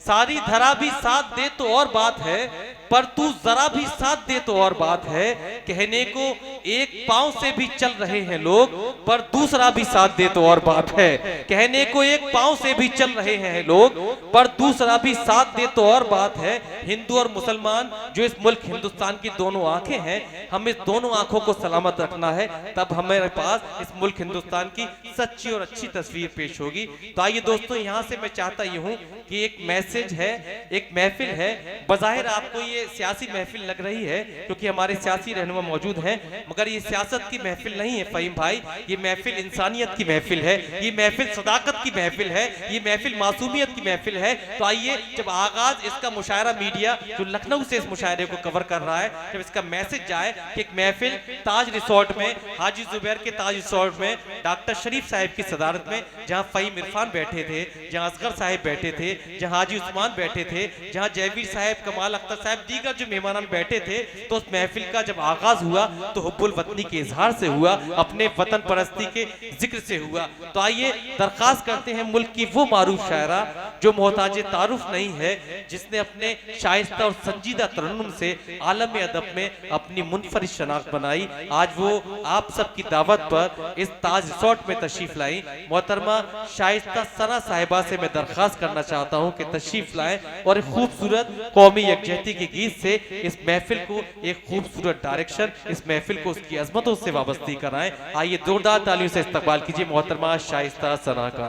सारी धरा भी साथ दे तो और बात है, पर तू जरा भी साथ दे तो और बात है। कहने को एक पांव से भी चल रहे हैं लोग, पर दूसरा भी साथ दे तो और बात है। कहने को एक पांव से भी चल रहे हैं लोग, पर दूसरा भी साथ दे तो और बात है। हिंदू और मुसलमान जो इस मुल्क हिंदुस्तान की दोनों आंखें हैं, हमें दोनों आंखों को सलामत रखना है, तब हमारे पास इस मुल्क हिंदुस्तान की सच्ची और अच्छी तस्वीर पेश होगी। तो आइए दोस्तों, यहाँ से मैं चाहता ही हूँ कि एक मैसेज है, एक महफिल है। बज़ाहिर आपको ये सियासी महफिल लग रही है क्योंकि हमारे सियासी रहनुमा मौजूद हैं, मगर ये सियासत की महफिल नहीं है फहीम भाई, ये महफिल इंसानियत की महफिल है, ये महफिल सदाकत की महफिल है, ये महफिल मासूमियत की महफिल है। तो आइए, जब आगाज इसका मुशायरा मीडिया जो लखनऊ से इस मुशायरे को कवर कर रहा है, जब इसका मैसेज जाए कि एक महफिल ताज रिसोर्ट में, हाजी जुबैर के ताज रिसोर्ट में, डॉक्टर शरीफ साहब की सदारत में, जहां फहीम इरफान बैठे थे, जहां असगर साहब बैठे थे, जहां हाजी उस्मान बैठे थे, जहां जयवीर साहब, कमाल अख्तर साहब, दीगर जो मेहमान बैठे थे, तो उस महफिल का जब आगाज हुआ तो हुब्बुल वतनी के इजहार से हुआ, अपने वतन परस्ती के जिक्र से हुआ। तो आइए दरखास्त करते हैं मुल्क की वो मारूफ शायरा जो मोहताज तारुफ नहीं है, जिसने अपने शाइस्ता और संजीदा तरन्नुम से आलम अदब में अपनी मुनफरिद शनाख्त बनाई। आज वो आप सबकी दावत पर इस ताज रिसोर्ट में तशरीफ लाई। मोहतरमा शाइस्ता सना साहिबा से मैं दरखास्त करना चाहता हूँ कि तशरीफ लाएं और एक खूबसूरत कौमी यकजहती के गीत से इस महफिल को एक खूबसूरत डायरेक्शन, इस महफिल को उसकी अजमतों से वाबस्ती कराएं। आइए जोरदार तालियों से इस्तकबाल कीजिए मोहतरमा शाइस्ता सना का।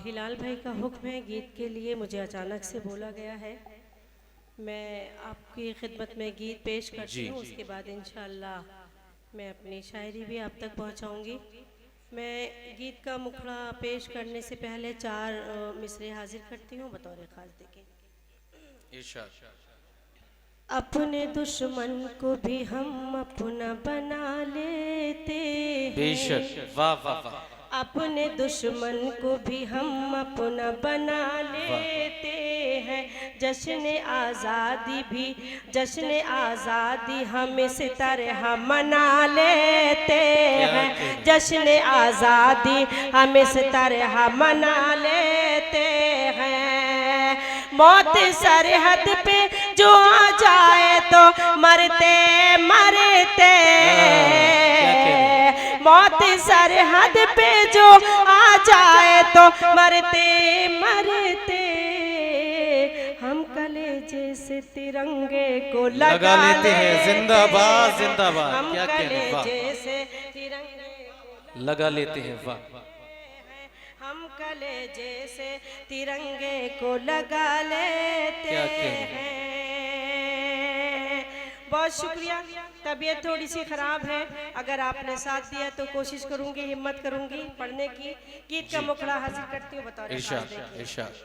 हिलाल भाई का हुक्म है, गीत के लिए मुझे अचानक से बोला गया है। मैं आपकी खिदमत में गीत पेश करती हूँ, उसके बाद इंशाअल्लाह मैं अपनी शायरी भी आप तक पहुँचाऊँगी। मैं गीत का मुखड़ा पेश करने से पहले 4 मिसरे हाजिर करती हूँ बतौर खास। देखें, अपने दुश्मन को भी हम अपना बना लेते हैं, बेशक, वाह वाह वाह। अपने दुश्मन को भी हम अपना बना लेते हैं। जश्न आज़ादी भी, जश्न आज़ादी हम इस तरह मना लेते हैं, जश्न आज़ादी हम इस तरह मना लेते हैं। मौत सरहद पे जो आ जाए तो मरते मरते, मौत सरहद पे जो आ जाए तो मरते मरते, हम कलेजे से तिरंगे को लगा लेते हैं। जिंदाबाद जिंदाबाद, हम क्या कहने, कलेजे से तिरंगे को लगा लेते हैं, वाह। हम कलेजे से तिरंगे को लगा लेते हैं। बहुत शुक्रिया। तबीयत थोड़ी सी ख़राब है, अगर आपने साथ दिया तो कोशिश करूंगी, हिम्मत करूंगी पढ़ने की। गीत का मुखड़ा हाजिर करती हूँ बतौर इरशाद।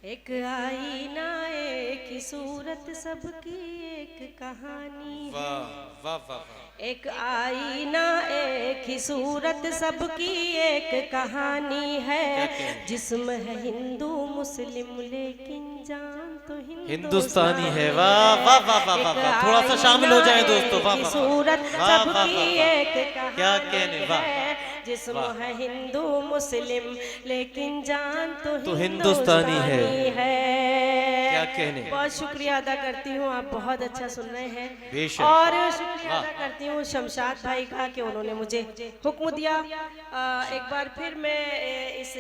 एक आईना एक ही सूरत सबकी एक कहानी है, वाह वाह वाह। एक आईना एक ही सूरत सबकी एक कहानी है। जिस्म है हिंदू मुस्लिम लेकिन जान तो हिंदुस्तानी है। वाह वाह वाह वाह वाह, थोड़ा सा शामिल हो जाए दोस्तों। वाह वाह, सूरत सबकी एक कहानी, क्या कहने, वाह। जिस्म है हिंदू मुस्लिम लेकिन जान तो हिंदुस्तानी है। क्या कहने। बहुत शुक्रिया अदा करती हूँ, आप बहुत अच्छा सुन रहे हैं। बेशक। और शुक्रिया अदा करती हूँ शमशाद भाई का कि उन्होंने मुझे हुक्म दिया। एक बार फिर मैं इस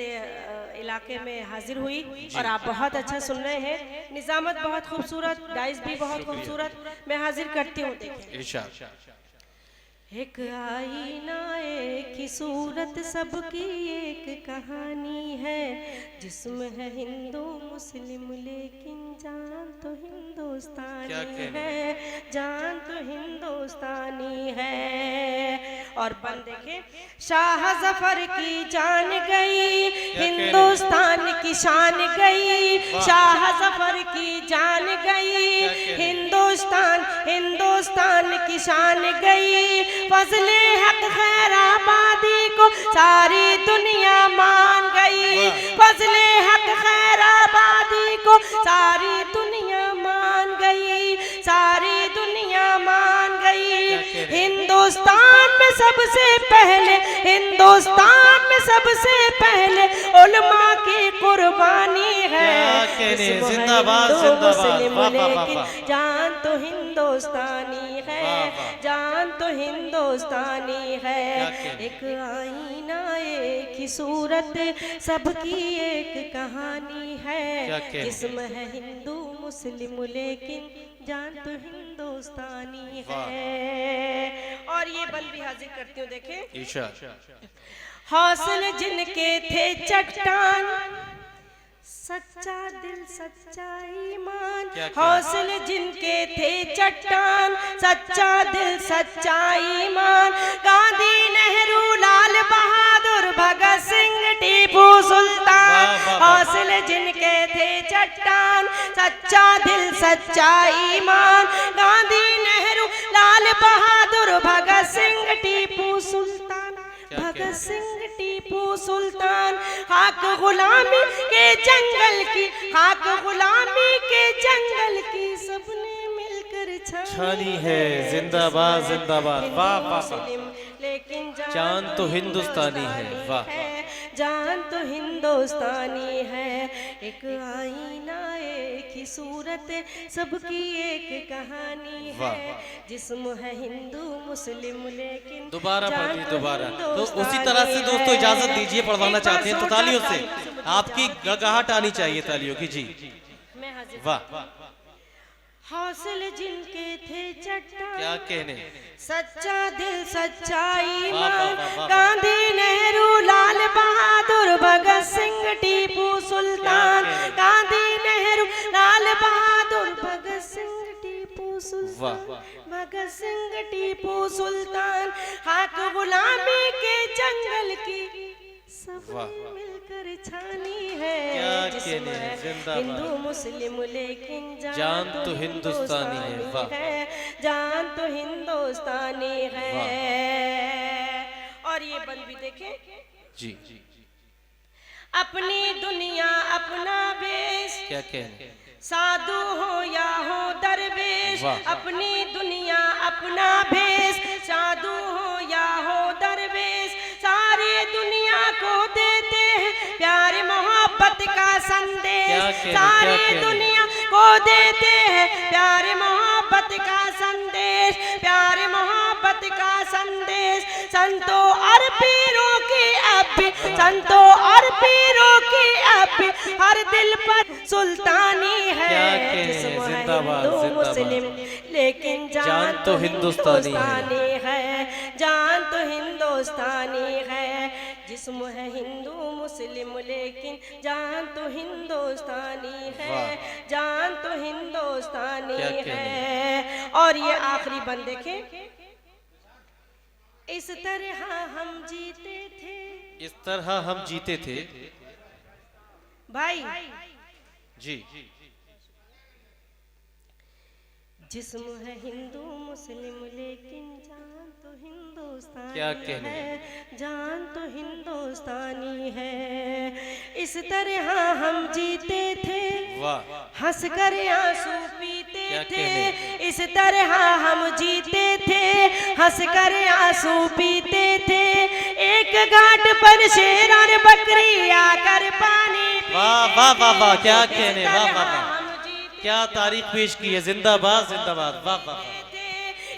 इलाके में हाजिर हुई और आप बहुत अच्छा सुन रहे हैं। निजामत बहुत खूबसूरत, डाइस भी बहुत खूबसूरत। मैं हाजिर करती हूँ। देखिए, एक आईना एक ही सूरत सबकी एक कहानी है। जिस्म है हिंदू मुस्लिम लेकिन जान तो हिंदुस्तानी है, जान तो हिंदुस्तानी है। और बन देखे, शाह जफर की जान गई, हिंदुस्तान की शान गई। शाह जफर की जान गई, हिंदुस्तान हिंदुस्तान की शान गई। फजले हक खैराबादी को सारी दुनिया मान गई, फजले हक खैराबादी को सारी दुनिया मान गई, सारी दुनिया मान गई। हिंदुस्तान में सबसे पहले, हिंदुस्तान में सबसे पहले उलमा की कुर्बानी है। कहने जिंदाबाद जिंदाबाद, वाह वाह वाह वाह। जान तो हिंदुस्तानी है, जान तो हिंदुस्तानी है। एक आईना एक ही सूरत, सबकी एक कहानी है। जिस्म है हिंदू मुस्लिम लेकिन जान तो हिंदुस्तानी है। और ये बल भी हाजिर करती हूँ, देखें। हौसले जिनके थे चट्टान, सच्चा दिल सच्चा ईमान। हौसले जिनके थे चट्टान, सच्चा दिल सच्चा ईमान। गांधी, नेहरू, लाल बहादुर, भगत सिंह, टीपू सुल्तान। हौसले जिनके थे चट्टान, सच्चा दिल सच्चा ईमान। गांधी, नेहरू, लाल बहादुर, भगत सिंह, टीपू सुल्तान। भगत सिंह, टीपू सुल्तान। खाक गुलामी के जंगल की, खाक गुलामी के जंगल की सबने मिलकर छानी है। जिंदाबाद जिंदाबाद, वाह वाह। लेकिन जान तो हिंदुस्तानी है, वाह। जान तो हिंदुस्तानी है। एक आईना एक ही सूरत, सबकी एक कहानी है। जिस्म है हिंदू मुस्लिम लेकिन दोबारा पढ़िए, दोबारा। तो उसी तरह से दोस्तों इजाजत दीजिए, पढ़वाना चाहते हैं तो तालियों से आपकी गड़गड़ाहट आनी चाहिए तालियों की। जी मैं हाजिर। वाह। हौसले जिनके थे चट्टान, क्या कहने, सच्चा दिल सच्चा ईमान। गांधी, नेहरू, लाल बहादुर, भगत सिंह, टीपू सुल्तान। गांधी, नेहरू, लाल बहादुर, भगत सिंह, टीपू सुल्तान। भगत सिंह, टीपू सुल्तान। खाक गुलामी के जंगल की सबने मिलकर छानी है। जिस्म है हिंदू मुस्लिम लेकिन जान तो हिंदुस्तानी है। जान तो हिंदुस्तानी है। और ये बंद भी देखें। जी। अपनी दुनिया अपना बेस, क्या कहने, साधु हो या हो दरवेश। अपनी दुनिया अपना भेष, साधु हो या हो दरवेश। सारी दुनिया को देते हैं प्यार मोहब्बत का संदेश। सारी दुनिया को देते हैं प्यार मोहब्बत का संदेश। प्यार मोहब्बत का संदेश। संतों और पीरों की अब भी, संतों और पीरों की अब भी हर दिल पर सुल्तानी है। जिस्म है हिंदू मुस्लिम लेकिन जान तो हिंदुस्तानी है। जान तो हिंदुस्तानी है। जिस्म है हिंदू मुस्लिम लेकिन जान तो हिंदुस्तानी है। जान तो हिंदुस्तानी है। और ये आखिरी बंद देखें। इस तरह हम जीते थे, इस तरह हम जीते थे। भाई जी। जिस्म है हिंदू मुस्लिम लेकिन जान तो हिंदुस्तानी क्या कहने है। जान तो हिंदुस्तानी है। इस तरह हम जीते थे, हंस कर आंसू पीते थे। इस तरह हम जीते थे, हंस कर आंसू पीते थे। एक घाट पर शेर और बकरी आकर पानी पीते। वाह वाह वाह वाह, क्या कहने, वाह वाह वाह, क्या तारीख पेश की है। जिंदाबाद जिंदाबाद, वाह वाह।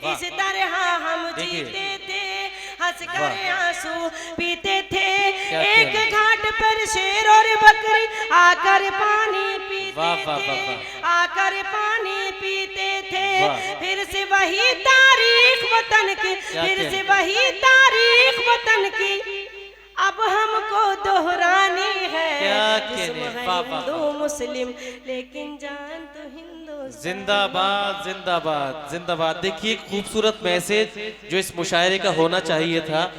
इस तरह हम जीते थे, हंस कर आंसू पीते थे। एक घाट पर शेर और बकरी आकर पानी पीते थे। आकर पानी पीते थे। फिर से वही तारीख वतन की, फिर से वही तारीख वतन की अब हमको दोहरानी है। हिंदू मुस्लिम लेकिन जान तो हिंदू। जिंदाबाद जिंदाबाद जिंदाबाद। देखिए खूबसूरत मैसेज जो इस मुशायरे का होना चाहिए था।